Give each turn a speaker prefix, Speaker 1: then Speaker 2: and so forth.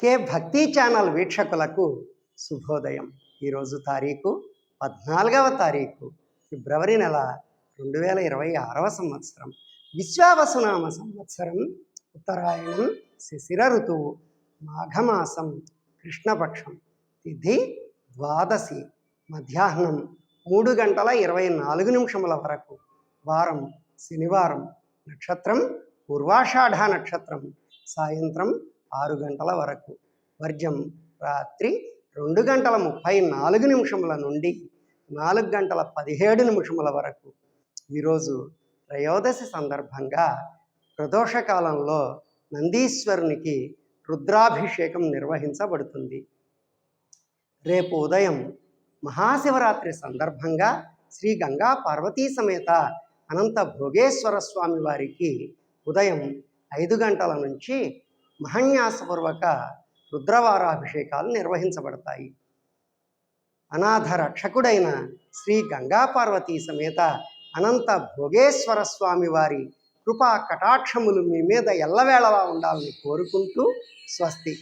Speaker 1: కే భక్తి ఛానల్ వీక్షకులకు శుభోదయం. ఈరోజు తారీఖు 14వ తారీఖు ఫిబ్రవరి నెల 2026వ సంవత్సరం. విశ్వావసునామ సంవత్సరం, ఉత్తరాయణం, శిశిర ఋతువు, మాఘమాసం, కృష్ణపక్షం, తిథి ద్వాదశి, మధ్యాహ్నం 3:24 వరకు, వారం శనివారం, నక్షత్రం పూర్వాషాఢ నక్షత్రం, సాయంత్రం 6 గంటల వరకు, వర్జం రాత్రి 2:34 నుండి 4:17 వరకు. ఈరోజు త్రయోదశి సందర్భంగా ప్రదోషకాలంలో నందీశ్వరునికి రుద్రాభిషేకం నిర్వహించబడుతుంది. రేపు ఉదయం మహాశివరాత్రి సందర్భంగా శ్రీ గంగా పార్వతీ సమేత అనంత భోగేశ్వర స్వామి వారికి ఉదయం 5 గంటల నుంచి మహన్యాసపూర్వక రుద్రవారాభిషేకాలు నిర్వహించబడతాయి. అనాథ రక్షకుడైన శ్రీ గంగా పార్వతీ సమేత అనంత భోగేశ్వర స్వామి వారి కృపా కటాక్షములు మీ మీద ఎల్లవేళలా ఉండాలని కోరుకుంటూ స్వస్తి.